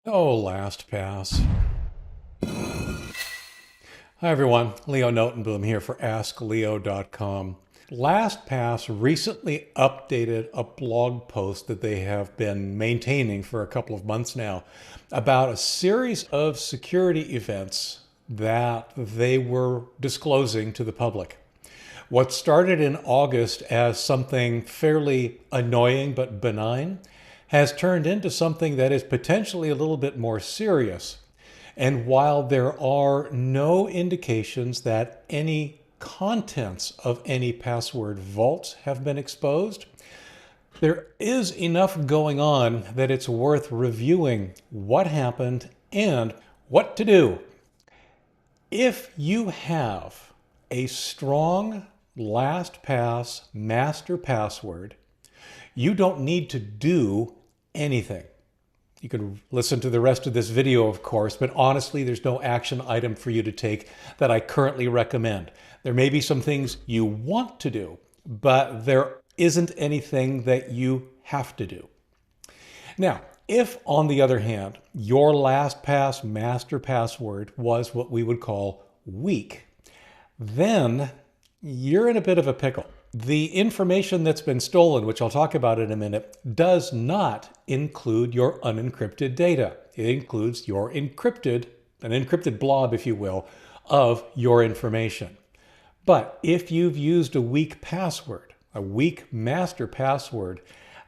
Oh, LastPass. Hi everyone, Leo Notenboom here for askleo.com. LastPass recently updated a blog post that they have been maintaining for a couple of months now about a series of security events that they were disclosing to the public. What started in August as something fairly annoying but benign has turned into something that is potentially a little bit more serious. And while there are no indications that any contents of any password vaults have been exposed, there is enough going on that it's worth reviewing what happened and what to do. If you have a strong LastPass master password, you don't need to do anything. You can listen to the rest of this video, of course, but honestly, there's no action item for you to take that I currently recommend. There may be some things you want to do, but there isn't anything that you have to do. Now, if, on the other hand, your LastPass master password was what we would call weak, then you're in a bit of a pickle. The information that's been stolen, which I'll talk about in a minute, does not include your unencrypted data. It includes your encrypted, an encrypted blob, if you will, of your information. But if you've used a weak password, a weak master password,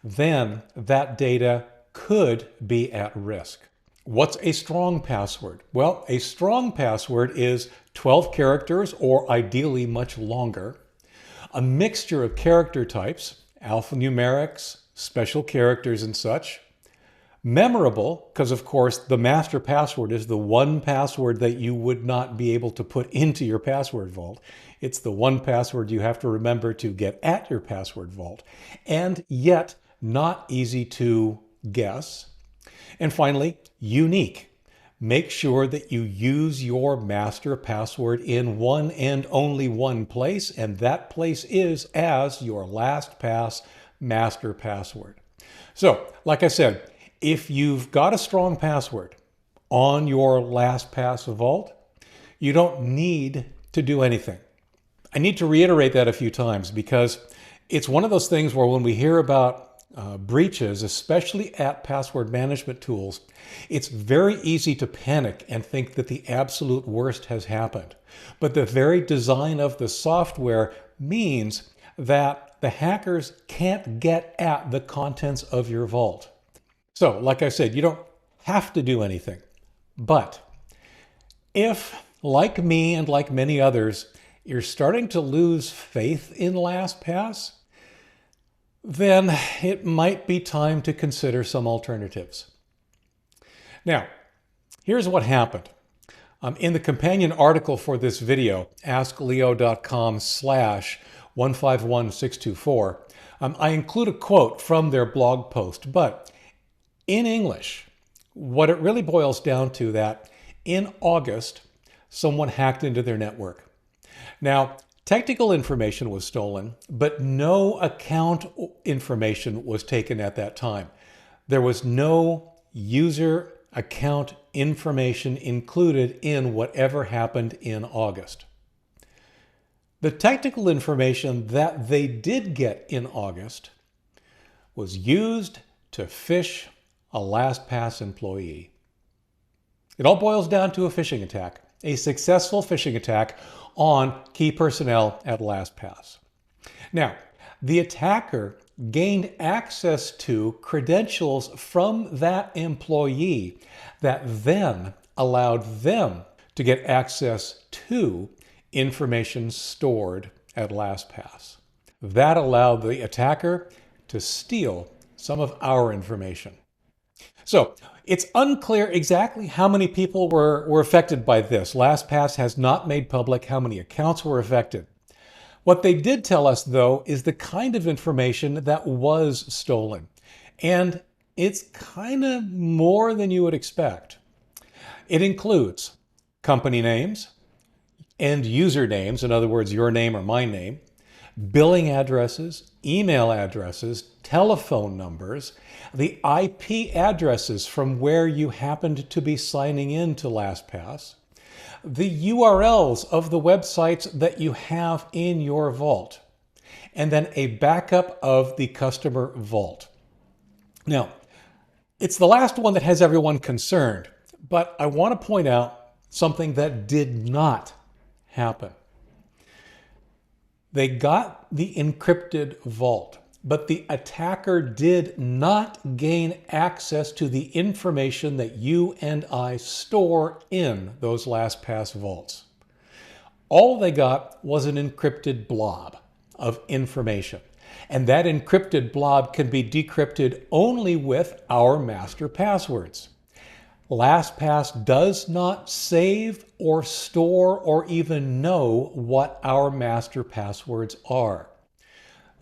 then that data could be at risk. What's a strong password? Well, a strong password is 12 characters, or ideally much longer, a mixture of character types, alphanumerics, special characters and such, memorable, because of course the master password is the one password that you would not be able to put into your password vault. It's the one password you have to remember to get at your password vault, and yet not easy to guess. And finally, unique. Make sure that you use your master password in one and only one place, and that place is as your LastPass master password. So, like I said, if you've got a strong password on your LastPass vault, you don't need to do anything. I need to reiterate that a few times because it's one of those things where when we hear about breaches, especially at password management tools, it's very easy to panic and think that the absolute worst has happened. But the very design of the software means that the hackers can't get at the contents of your vault. So, like I said, you don't have to do anything. But if, like me and like many others, you're starting to lose faith in LastPass, then it might be time to consider some alternatives. Now, here's what happened. In the companion article for this video, askleo.com/151624, I include a quote from their blog post, but in English, what it really boils down to that in August, someone hacked into their network. Now, technical information was stolen, but no account information was taken at that time. There was no user account information included in whatever happened in August. The technical information that they did get in August was used to phish a LastPass employee. It all boils down to a phishing attack, a successful phishing attack on key personnel at LastPass. Now, the attacker gained access to credentials from that employee that then allowed them to get access to information stored at LastPass. That allowed the attacker to steal some of our information. So it's unclear exactly how many people were affected by this. LastPass has not made public how many accounts were affected. What they did tell us, though, is the kind of information that was stolen. And it's kind of more than you would expect. It includes company names and user names, in other words, your name or my name, billing addresses, email addresses, telephone numbers, the IP addresses from where you happened to be signing in to LastPass, the URLs of the websites that you have in your vault, and then a backup of the customer vault. Now, it's the last one that has everyone concerned, but I want to point out something that did not happen. They got the encrypted vault, but the attacker did not gain access to the information that you and I store in those LastPass vaults. All they got was an encrypted blob of information. And that encrypted blob can be decrypted only with our master passwords. LastPass does not save or store or even know what our master passwords are.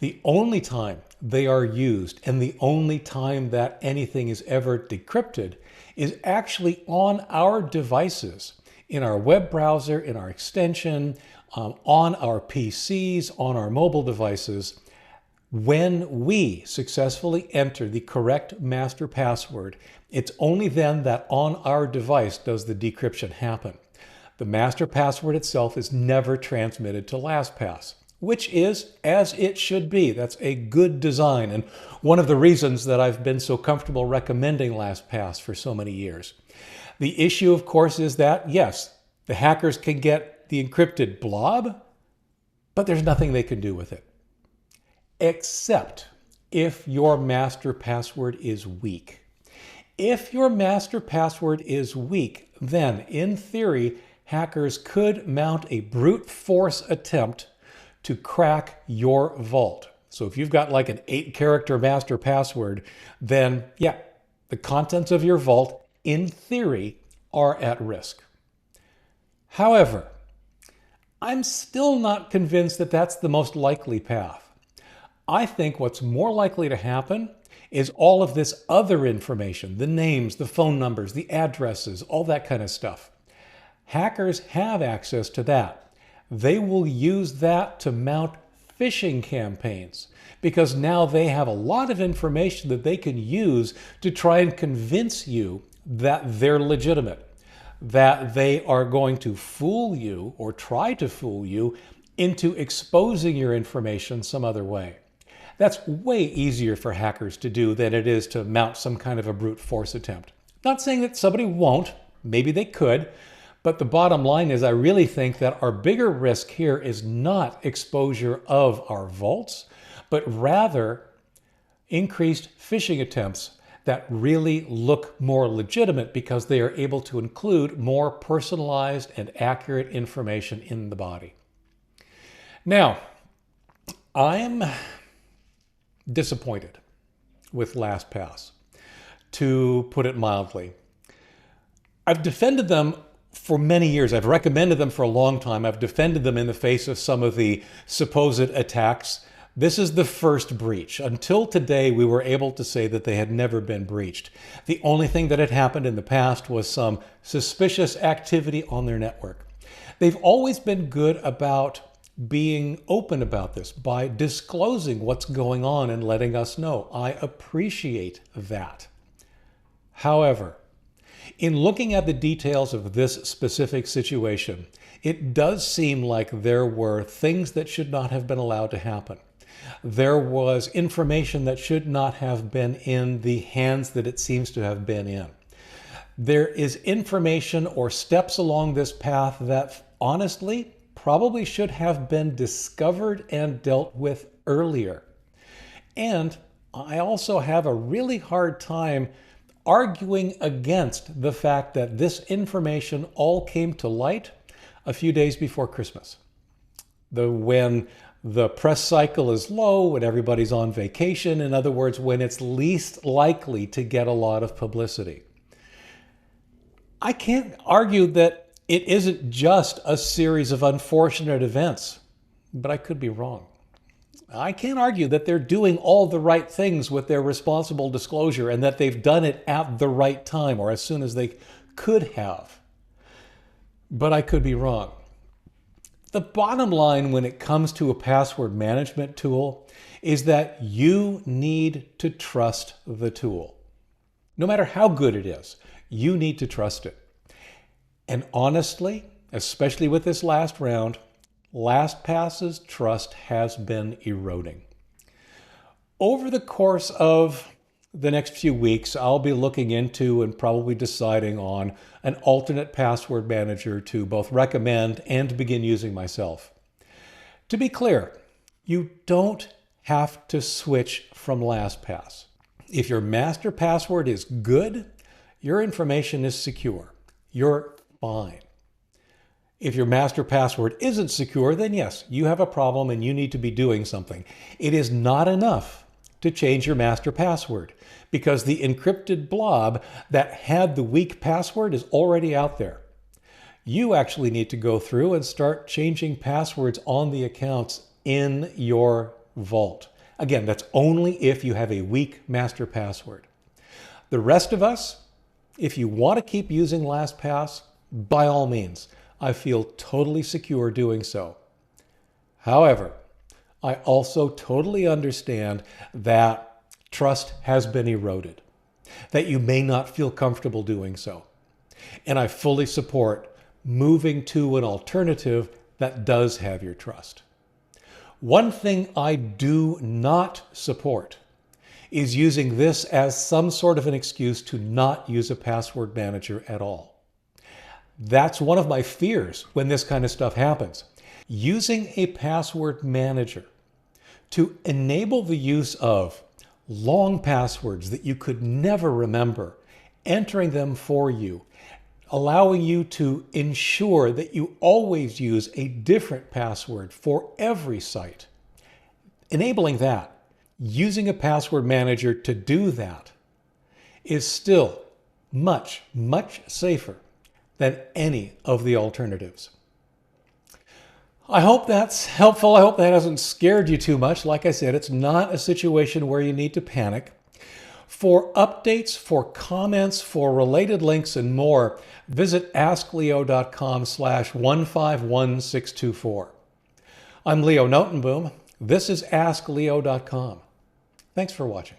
The only time they are used and the only time that anything is ever decrypted is actually on our devices, in our web browser, in our extension, on our PCs, on our mobile devices. When we successfully enter the correct master password, it's only then that on our device does the decryption happen. The master password itself is never transmitted to LastPass, which is as it should be. That's a good design, and one of the reasons that I've been so comfortable recommending LastPass for so many years. The issue, of course, is that, yes, the hackers can get the encrypted blob, but there's nothing they can do with it. Except if your master password is weak. If your master password is weak, then in theory, hackers could mount a brute force attempt to crack your vault. So if you've got like an 8-character master password, then yeah, the contents of your vault, in theory, are at risk. However, I'm still not convinced that that's the most likely path. I think what's more likely to happen is all of this other information, the names, the phone numbers, the addresses, all that kind of stuff. Hackers have access to that. They will use that to mount phishing campaigns because now they have a lot of information that they can use to try and convince you that they're legitimate, that they are going to fool you or try to fool you into exposing your information some other way. That's way easier for hackers to do than it is to mount some kind of a brute force attempt. Not saying that somebody won't, maybe they could, but the bottom line is I really think that our bigger risk here is not exposure of our vaults, but rather increased phishing attempts that really look more legitimate because they are able to include more personalized and accurate information in the body. Now, I'm disappointed with LastPass, to put it mildly. I've defended them for many years. I've recommended them for a long time. I've defended them in the face of some of the supposed attacks. This is the first breach. Until today, we were able to say that they had never been breached. The only thing that had happened in the past was some suspicious activity on their network. They've always been good about being open about this by disclosing what's going on and letting us know. I appreciate that. However, in looking at the details of this specific situation, it does seem like there were things that should not have been allowed to happen. There was information that should not have been in the hands that it seems to have been in. There is information or steps along this path that honestly probably should have been discovered and dealt with earlier. And I also have a really hard time arguing against the fact that this information all came to light a few days before Christmas. When the press cycle is low, when everybody's on vacation, in other words, when it's least likely to get a lot of publicity. I can't argue that it isn't just a series of unfortunate events, but I could be wrong. I can't argue that they're doing all the right things with their responsible disclosure and that they've done it at the right time or as soon as they could have. But I could be wrong. The bottom line when it comes to a password management tool is that you need to trust the tool. No matter how good it is, you need to trust it. And honestly, especially with this last round, LastPass's trust has been eroding. Over the course of the next few weeks, I'll be looking into and probably deciding on an alternate password manager to both recommend and begin using myself. To be clear, you don't have to switch from LastPass. If your master password is good, your information is secure. You're fine. If your master password isn't secure, then yes, you have a problem and you need to be doing something. It is not enough to change your master password because the encrypted blob that had the weak password is already out there. You actually need to go through and start changing passwords on the accounts in your vault. Again, that's only if you have a weak master password. The rest of us, if you want to keep using LastPass, by all means, I feel totally secure doing so. However, I also totally understand that trust has been eroded, that you may not feel comfortable doing so. And I fully support moving to an alternative that does have your trust. One thing I do not support is using this as some sort of an excuse to not use a password manager at all. That's one of my fears when this kind of stuff happens. Using a password manager to enable the use of long passwords that you could never remember, entering them for you, allowing you to ensure that you always use a different password for every site. Enabling that, using a password manager to do that, is still much, much safer than any of the alternatives. I hope that's helpful. I hope that hasn't scared you too much. Like I said, it's not a situation where you need to panic. For updates, for comments, for related links and more, visit askleo.com/151624. I'm Leo Notenboom. This is askleo.com. Thanks for watching.